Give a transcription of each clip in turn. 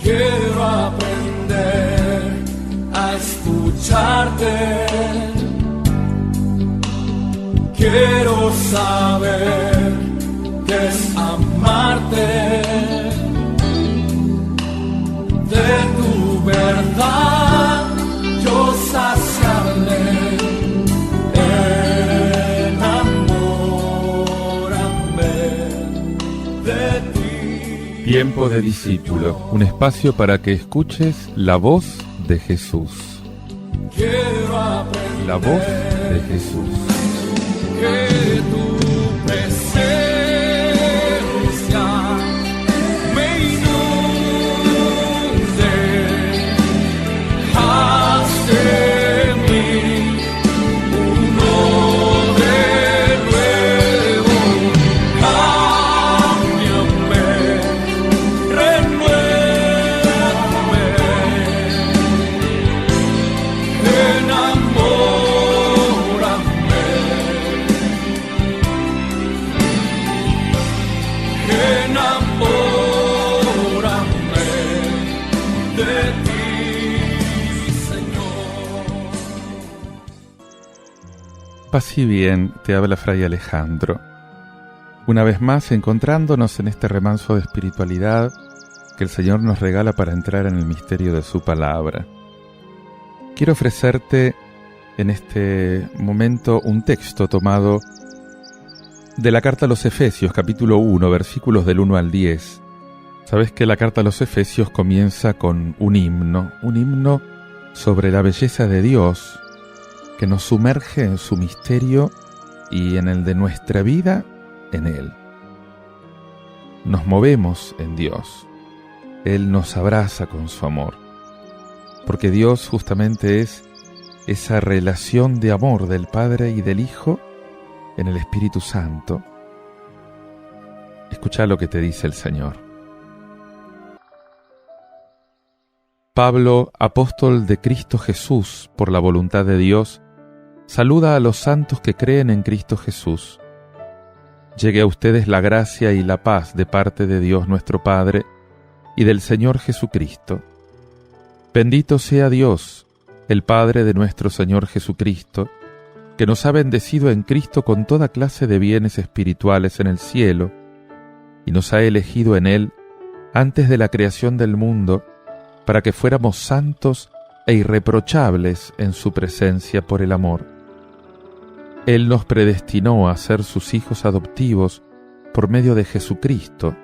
Quiero aprender a escucharte. Quiero saber qué es amarte. De tu verdad yo saciarme. Enamórame de ti. Tiempo de discípulo, un espacio para que escuches la voz de Jesús. Quiero aprender La voz de Jesús. que tu presencia me inunde. Haz de mí uno de nuevo. Cámbiame, renuévame. Enamórame de ti, Señor. Paz y bien, te habla Fray Alejandro. Una vez más encontrándonos en este remanso de espiritualidad que el Señor nos regala para entrar en el misterio de su palabra. Quiero ofrecerte en este momento un texto tomado de la carta a los Efesios, capítulo 1, versículos del 1 al 10. Sabes que la carta a los Efesios comienza con un himno sobre la belleza de Dios, que nos sumerge en su misterio y en el de nuestra vida en Él. Nos movemos en Dios. Él nos abraza con su amor, porque Dios justamente es esa relación de amor del Padre y del Hijo en el Espíritu Santo. Escucha lo que te dice el Señor. Pablo, apóstol de Cristo Jesús, por la voluntad de Dios, saluda a los santos que creen en Cristo Jesús. Llegue a ustedes la gracia y la paz de parte de Dios nuestro Padre y del Señor Jesucristo. Bendito sea Dios, el Padre de nuestro Señor Jesucristo, que nos ha bendecido en Cristo con toda clase de bienes espirituales en el cielo, y nos ha elegido en Él antes de la creación del mundo, para que fuéramos santos e irreprochables en su presencia por el amor. Él nos predestinó a ser sus hijos adoptivos por medio de Jesucristo,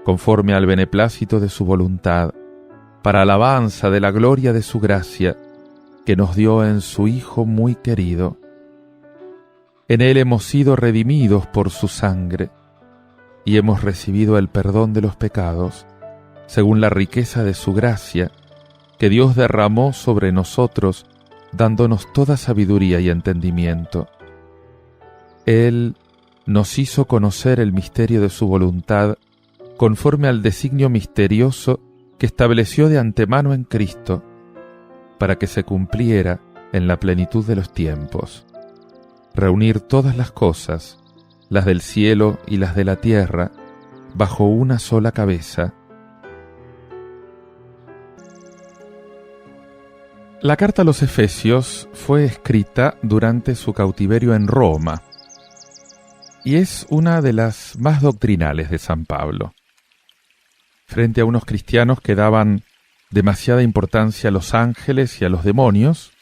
conforme al beneplácito de su voluntad, para alabanza de la gloria de su gracia, que nos dio en su Hijo muy querido. En Él hemos sido redimidos por su sangre, y hemos recibido el perdón de los pecados, según la riqueza de su gracia, que Dios derramó sobre nosotros, dándonos toda sabiduría y entendimiento. Él nos hizo conocer el misterio de su voluntad, conforme al designio misterioso que estableció de antemano en Cristo, para que se cumpliera en la plenitud de los tiempos. Reunir todas las cosas, las del cielo y las de la tierra, bajo una sola cabeza. La carta a los Efesios fue escrita durante su cautiverio en Roma y es una de las más doctrinales de San Pablo. Frente a unos cristianos que daban demasiada importancia a los ángeles y a los demonios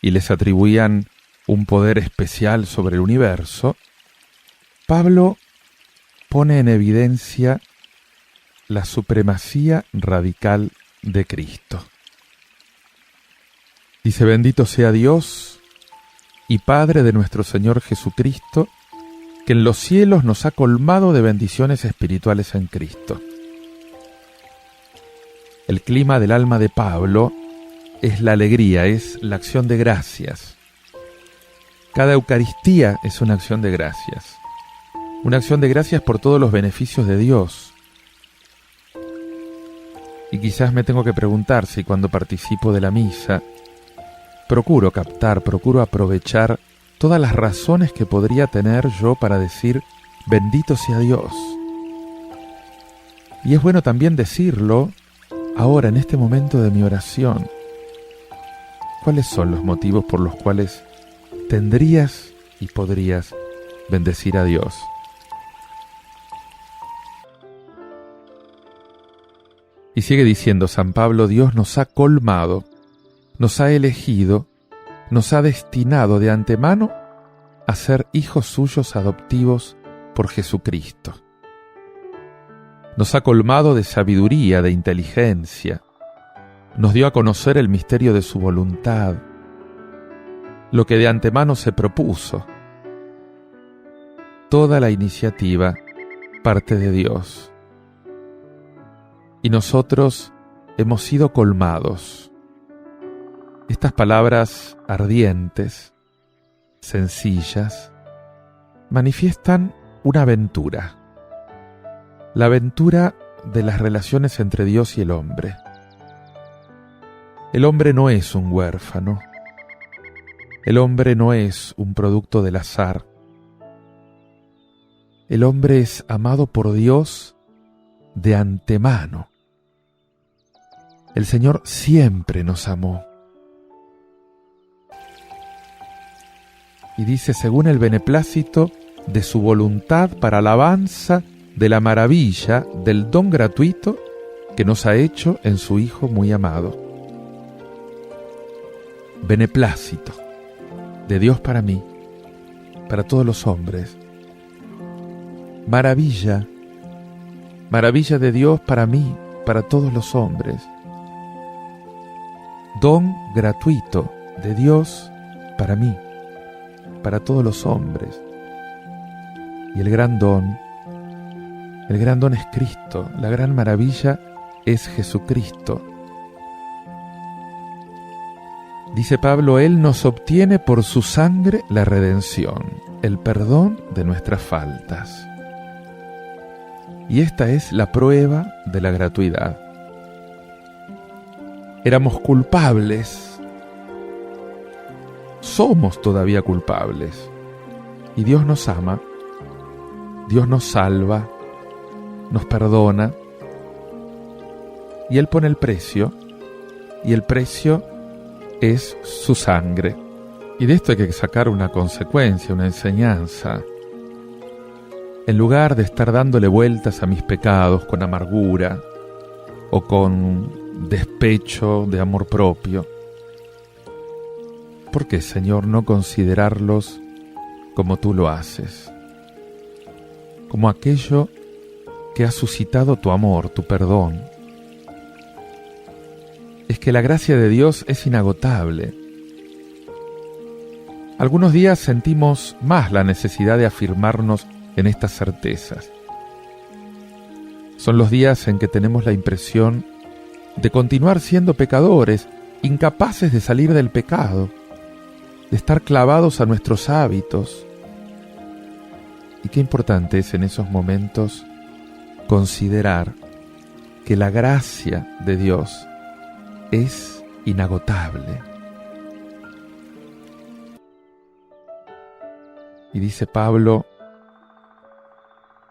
y les atribuían un poder especial sobre el universo, Pablo pone en evidencia la supremacía radical de Cristo. Dice: bendito sea Dios y Padre de nuestro Señor Jesucristo, que en los cielos nos ha colmado de bendiciones espirituales en Cristo. El clima del alma de Pablo es la alegría, es la acción de gracias. Cada Eucaristía es una acción de gracias. Una acción de gracias por todos los beneficios de Dios. Y quizás me tengo que preguntar si cuando participo de la misa procuro captar, procuro aprovechar todas las razones que podría tener yo para decir bendito sea Dios. Y es bueno también decirlo ahora, en este momento de mi oración, ¿cuáles son los motivos por los cuales tendrías y podrías bendecir a Dios? Y sigue diciendo San Pablo: Dios nos ha colmado, nos ha elegido, nos ha destinado de antemano a ser hijos suyos adoptivos por Jesucristo. Nos ha colmado de sabiduría, de inteligencia, nos dio a conocer el misterio de su voluntad, lo que de antemano se propuso. Toda la iniciativa parte de Dios. Y nosotros hemos sido colmados. Estas palabras ardientes, sencillas, manifiestan una aventura. La aventura de las relaciones entre Dios y el hombre. El hombre no es un huérfano. El hombre no es un producto del azar. El hombre es amado por Dios de antemano. El Señor siempre nos amó. Y dice: según el beneplácito de su voluntad, para alabanza de la maravilla del don gratuito que nos ha hecho en su Hijo muy amado. Beneplácito de Dios para mí, para todos los hombres. Maravilla, maravilla de Dios para mí, para todos los hombres. Don gratuito de Dios para mí, para todos los hombres. Y el gran don es Cristo, la gran maravilla es Jesucristo. Dice Pablo: Él nos obtiene por su sangre la redención, el perdón de nuestras faltas. Y esta es la prueba de la gratuidad. Éramos culpables, somos todavía culpables, y Dios nos ama, Dios nos salva, nos perdona, y Él pone el precio, y el precio es su sangre. Y de esto hay que sacar una consecuencia, una enseñanza. En lugar de estar dándole vueltas a mis pecados con amargura o con despecho de amor propio, ¿por qué, Señor, no considerarlos como tú lo haces? Como aquello que ha suscitado tu amor, tu perdón. Es que la gracia de Dios es inagotable. Algunos días sentimos más la necesidad de afirmarnos en estas certezas. Son los días en que tenemos la impresión de continuar siendo pecadores, incapaces de salir del pecado, de estar clavados a nuestros hábitos. Y qué importante es en esos momentos considerar que la gracia de Dios es inagotable. Y dice Pablo: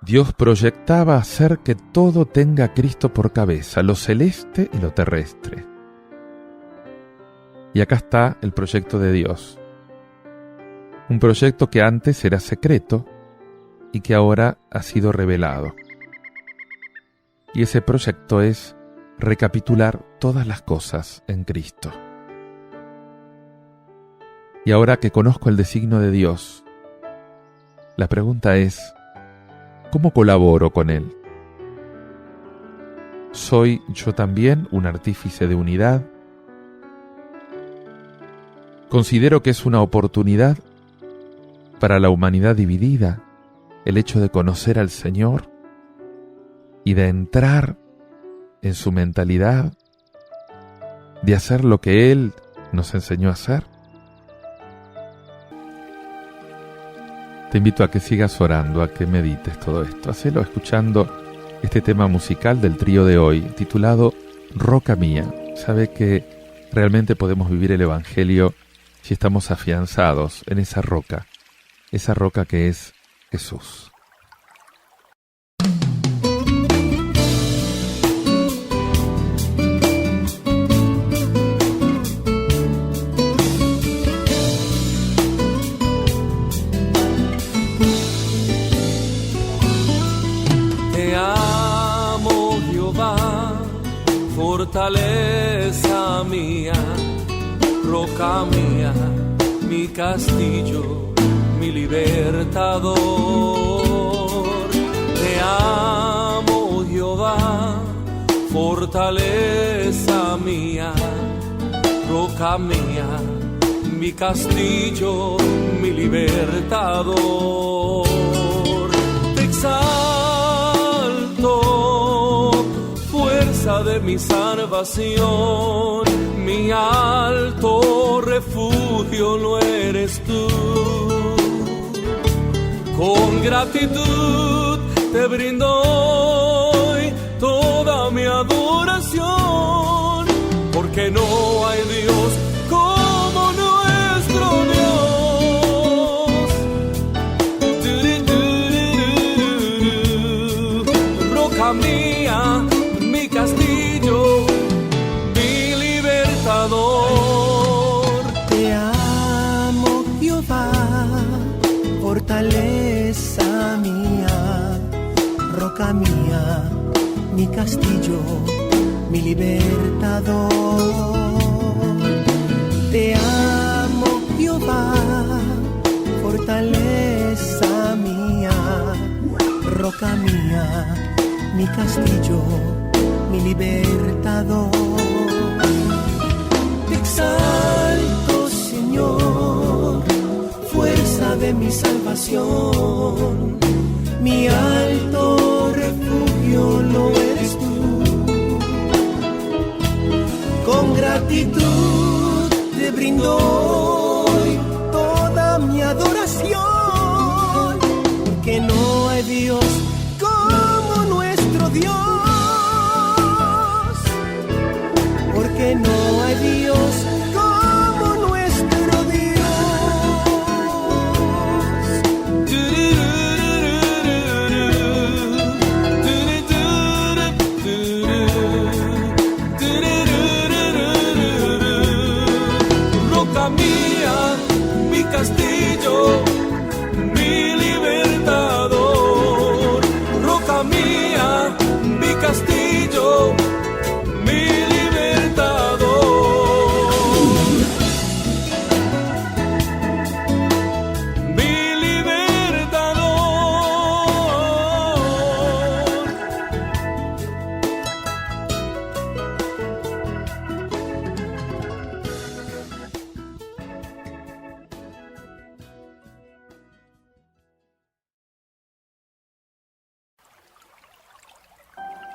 Dios proyectaba hacer que todo tenga a Cristo por cabeza, lo celeste y lo terrestre. Y acá está el proyecto de Dios. Un proyecto que antes era secreto y que ahora ha sido revelado. Y ese proyecto es recapitular todas las cosas en Cristo. Y ahora que conozco el designio de Dios, la pregunta es: ¿cómo colaboro con Él? ¿Soy yo también un artífice de unidad? Considero que es una oportunidad para la humanidad dividida el hecho de conocer al Señor y de entrar en su mentalidad, de hacer lo que Él nos enseñó a hacer. Te invito a que sigas orando, a que medites todo esto. Hacelo escuchando este tema musical del trío de hoy, titulado Roca Mía. Sabe que realmente podemos vivir el Evangelio si estamos afianzados en esa roca que es Jesús. fortaleza mía, roca mía, mi castillo, mi libertador. Te amo, Jehová, fortaleza mía, roca mía, mi castillo, mi libertador. Te exalto, fuerza de mi salvación, mi alto refugio lo eres tú. Con gratitud te brindo hoy toda mi adoración, porque no hay Dios como nuestro Dios. Roca mía, mi castillo, mi libertador. Te amo, Jehová, fortaleza mía, roca mía, mi castillo, mi libertador. Te amo, Jehová, fortaleza mía, roca mía, mi castillo, mi libertador. Te exalto, Señor, fuerza de mi salvación, mi alto refugio lo eres tú. Con gratitud te brindo hoy toda mi adoración, porque no hay Dios como nuestro Dios, porque no hay Dios como nuestro Dios. Roca mía, mi castillo, mi libertador. Roca mía, mi castillo, mi libertador. Mi libertador.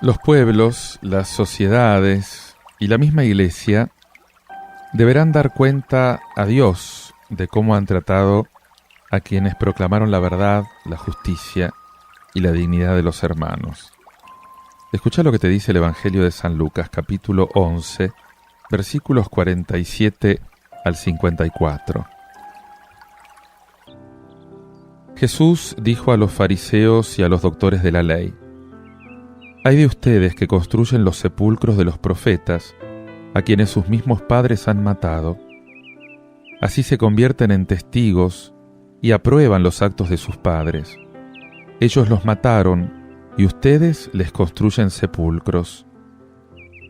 Los pueblos, las sociedades y la misma Iglesia deberán dar cuenta a Dios de cómo han tratado a quienes proclamaron la verdad, la justicia y la dignidad de los hermanos. Escucha lo que te dice el Evangelio de San Lucas, capítulo 11, versículos 47 al 54. Jesús dijo a los fariseos y a los doctores de la ley: «Hay de ustedes que construyen los sepulcros de los profetas, a quienes sus mismos padres han matado. Así se convierten en testigos y aprueban los actos de sus padres. Ellos los mataron y ustedes les construyen sepulcros.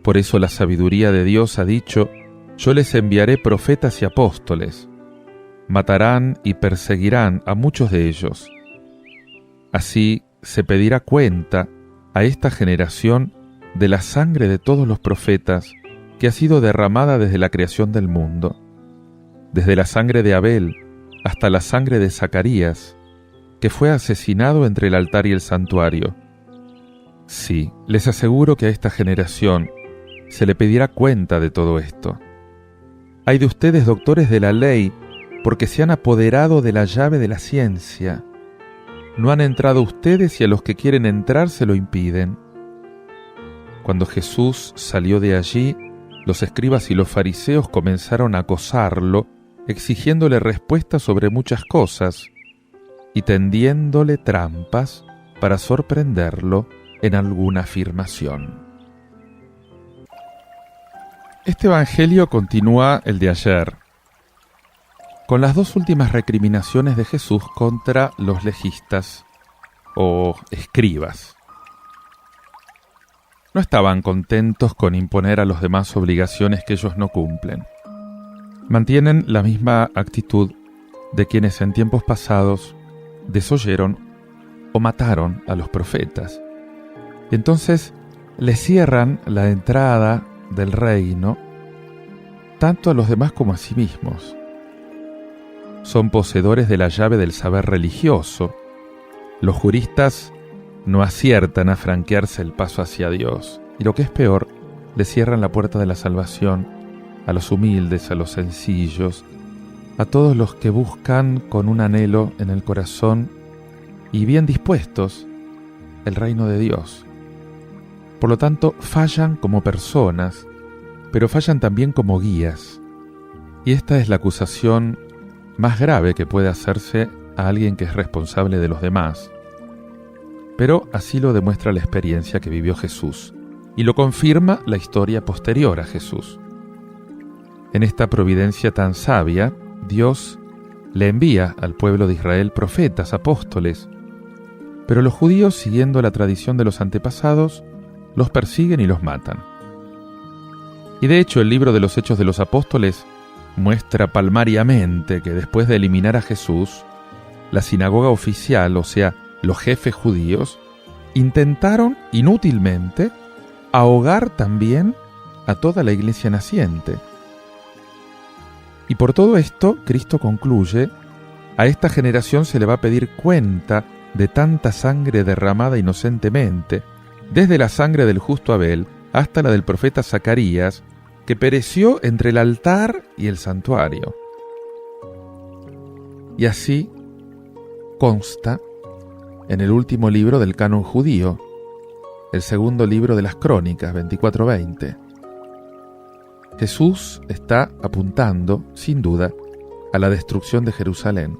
Por eso la sabiduría de Dios ha dicho: yo les enviaré profetas y apóstoles. Matarán y perseguirán a muchos de ellos. Así se pedirá cuenta a esta generación de la sangre de todos los profetas que ha sido derramada desde la creación del mundo, desde la sangre de Abel hasta la sangre de Zacarías, que fue asesinado entre el altar y el santuario. Sí, les aseguro que a esta generación se le pedirá cuenta de todo esto. Hay de ustedes, doctores de la ley, porque se han apoderado de la llave de la ciencia. No han entrado ustedes y a los que quieren entrar se lo impiden». Cuando Jesús salió de allí, los escribas y los fariseos comenzaron a acosarlo, exigiéndole respuestas sobre muchas cosas y tendiéndole trampas para sorprenderlo en alguna afirmación. Este evangelio continúa el de ayer, con las dos últimas recriminaciones de Jesús contra los legistas o escribas. No no estaban contentos con imponer a los demás obligaciones que ellos no cumplen. Mantienen la misma actitud de quienes en tiempos pasados desoyeron o mataron a los profetas. Entonces les cierran la entrada del reino tanto a los demás como a sí mismos. Son poseedores de la llave del saber religioso. Los juristas no aciertan a franquearse el paso hacia Dios, y lo que es peor, le cierran la puerta de la salvación a los humildes, a los sencillos, a todos los que buscan con un anhelo en el corazón y bien dispuestos el reino de Dios. Por lo tanto, fallan como personas, pero fallan también como guías. Y esta es la acusación más grave que puede hacerse a alguien que es responsable de los demás. Pero así lo demuestra la experiencia que vivió Jesús, y lo confirma la historia posterior a Jesús. En esta providencia tan sabia, Dios le envía al pueblo de Israel profetas, apóstoles, pero los judíos, siguiendo la tradición de los antepasados, los persiguen y los matan. Y de hecho el libro de los Hechos de los Apóstoles muestra palmariamente que después de eliminar a Jesús, la sinagoga oficial, o sea, los jefes judíos, intentaron inútilmente ahogar también a toda la iglesia naciente. Y por todo esto, Cristo concluye: a esta generación se le va a pedir cuenta de tanta sangre derramada inocentemente, desde la sangre del justo Abel hasta la del profeta Zacarías, que pereció entre el altar y el santuario. Y así consta en el último libro del canon judío, el segundo libro de las Crónicas, 24:20. Jesús está apuntando, sin duda, a la destrucción de Jerusalén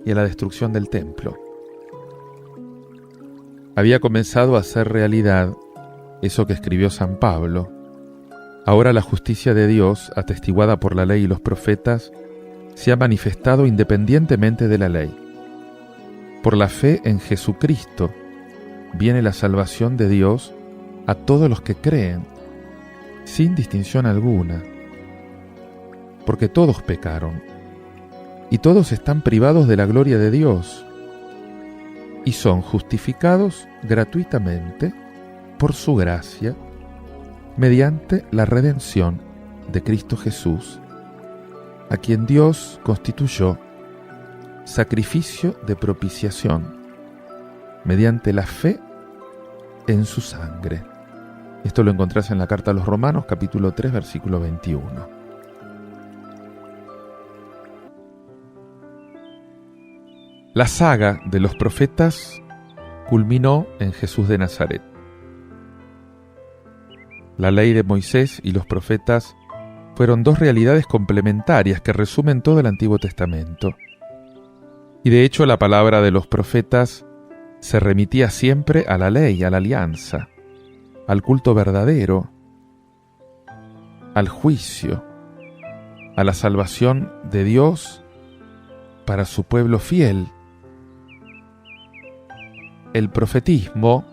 y a la destrucción del templo. Había comenzado a hacer realidad eso que escribió San Pablo. Ahora la justicia de Dios, atestiguada por la ley y los profetas, se ha manifestado independientemente de la ley. Por la fe en Jesucristo viene la salvación de Dios a todos los que creen, sin distinción alguna, porque todos pecaron y todos están privados de la gloria de Dios y son justificados gratuitamente por su gracia mediante la redención de Cristo Jesús, a quien Dios constituyó sacrificio de propiciación mediante la fe en su sangre. Esto lo encontrás en la carta a los Romanos, capítulo 3, versículo 21. La saga de los profetas culminó en Jesús de Nazaret. La ley de Moisés y los profetas fueron dos realidades complementarias que resumen todo el Antiguo Testamento. Y de hecho la palabra de los profetas se remitía siempre a la ley, a la alianza, al culto verdadero, al juicio, a la salvación de Dios para su pueblo fiel. El profetismo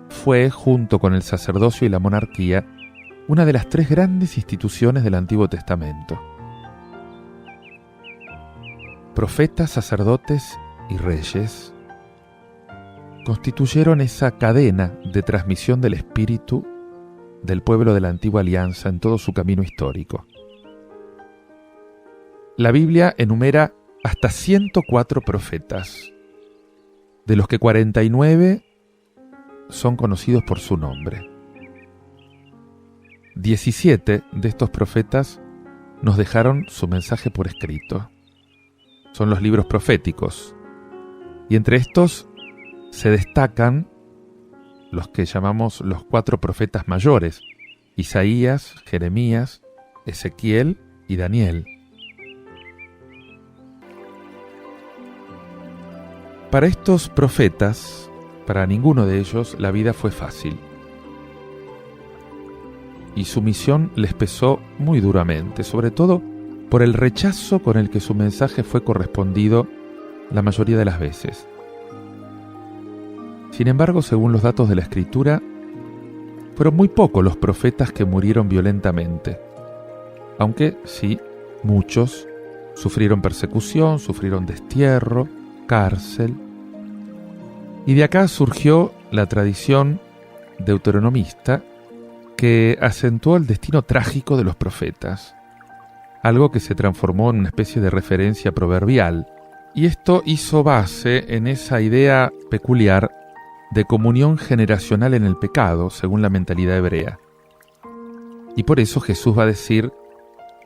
fue, junto con el sacerdocio y la monarquía, una de las tres grandes instituciones del Antiguo Testamento. Profetas, sacerdotes y reyes constituyeron esa cadena de transmisión del espíritu del pueblo de la antigua alianza en todo su camino histórico. La Biblia enumera hasta 104 profetas, de los que 49 son conocidos por su nombre. 17 de estos profetas nos dejaron su mensaje por escrito. Son los libros proféticos, y entre estos se destacan los que llamamos los 4 profetas mayores: Isaías, Jeremías, Ezequiel y Daniel. Para estos profetas, para ninguno de ellos, la vida fue fácil. Y su misión les pesó muy duramente, sobre todo por el rechazo con el que su mensaje fue correspondido la mayoría de las veces. Sin embargo, según los datos de la Escritura, Fueron muy pocos los profetas que murieron violentamente, aunque sí, muchos sufrieron persecución, sufrieron destierro, cárcel. Y de acá surgió la tradición deuteronomista que acentuó el destino trágico de los profetas, algo que se transformó en una especie de referencia proverbial, y esto hizo base en esa idea peculiar de comunión generacional en el pecado, según la mentalidad hebrea. Y por eso Jesús va a decir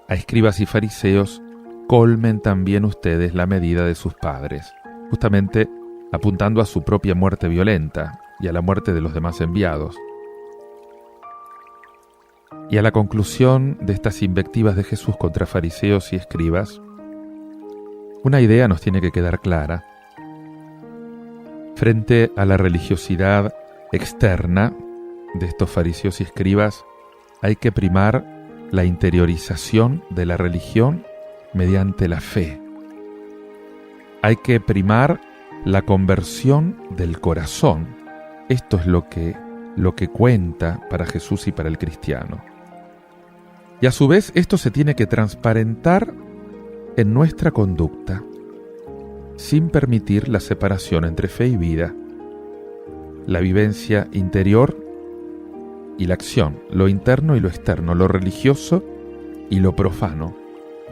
a escribas y fariseos: colmen también ustedes la medida de sus padres, justamente apuntando a su propia muerte violenta y a la muerte de los demás enviados. Y a la conclusión de estas invectivas de Jesús contra fariseos y escribas, una idea nos tiene que quedar clara. Frente a la religiosidad externa de estos fariseos y escribas, hay que primar la interiorización de la religión mediante la fe. Hay que primar la conversión del corazón. Esto es lo que cuenta para Jesús y para el cristiano. Y a su vez esto se tiene que transparentar en nuestra conducta, sin permitir la separación entre fe y vida, la vivencia interior y la acción, lo interno y lo externo, lo religioso y lo profano,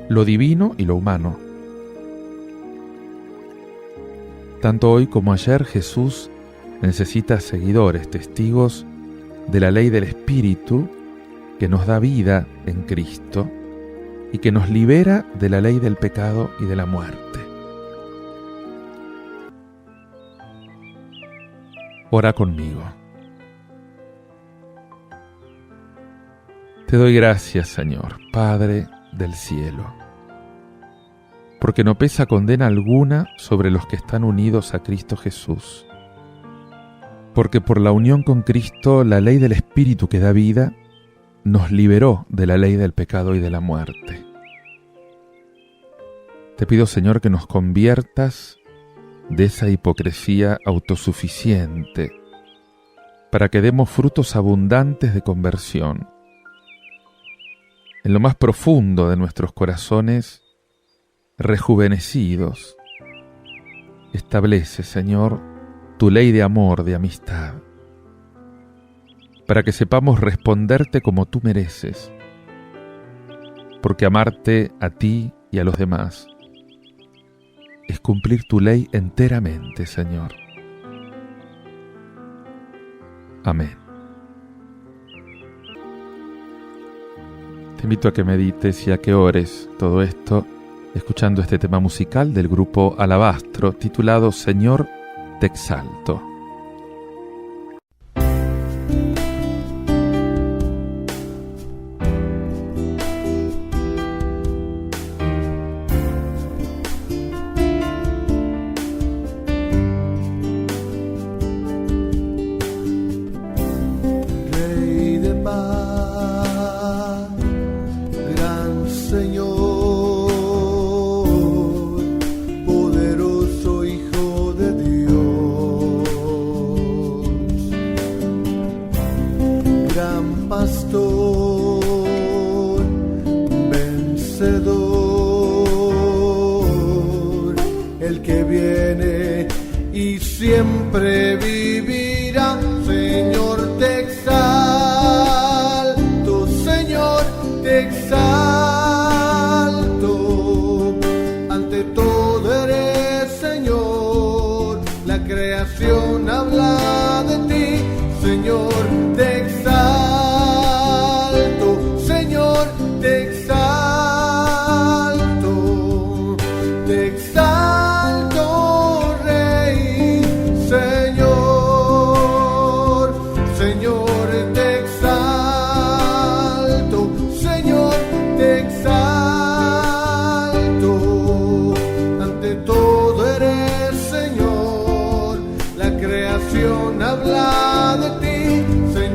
lo divino y lo humano. Tanto hoy como ayer Jesús necesita seguidores, testigos de la ley del Espíritu que nos da vida en Cristo y que nos libera de la ley del pecado y de la muerte. Ora conmigo. Te doy gracias, Señor, Padre del cielo, porque no pesa condena alguna sobre los que están unidos a Cristo Jesús, porque por la unión con Cristo la ley del Espíritu que da vida nos liberó de la ley del pecado y de la muerte. Te pido, Señor, que nos conviertas de esa hipocresía autosuficiente, para que demos frutos abundantes de conversión. En lo más profundo de nuestros corazones, rejuvenecidos, establece, Señor, tu ley de amor, de amistad, para que sepamos responderte como tú mereces, porque amarte a ti y a los demás es cumplir tu ley enteramente, Señor. Amén. Te invito a que medites y a que ores todo esto escuchando este tema musical del grupo Alabastro titulado Señor, te exalto. Pastor, vencedor, el que viene y siempre vivirá. Señor, te exalto, Señor, te exalto. Ante todo eres Señor, la creación habla de ti. Señor, te exalto. Habla de ti, Señor.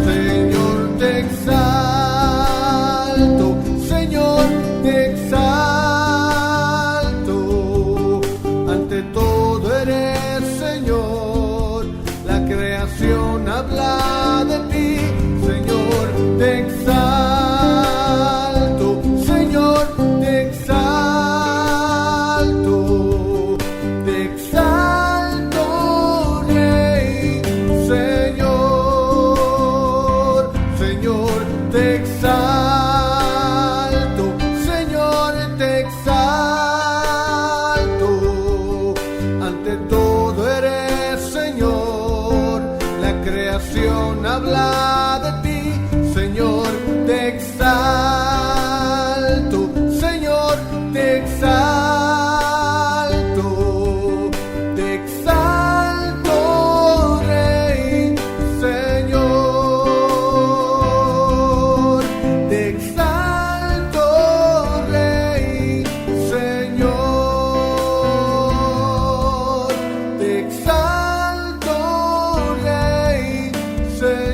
Señor, te exalto, Señor, te exalto. Ante todo eres Señor, la creación habla de ti. Señor, te exalto, Señor, te exalto, te exalto, Rey, Señor, Señor, te exalto, Señor, te exalto. Ante todo eres Señor, la creación habla de ti. Señor, te exalto, Señor, te exalto, Rey, Señor, te exalto, Rey, Señor, te exalto, Rey, Señor.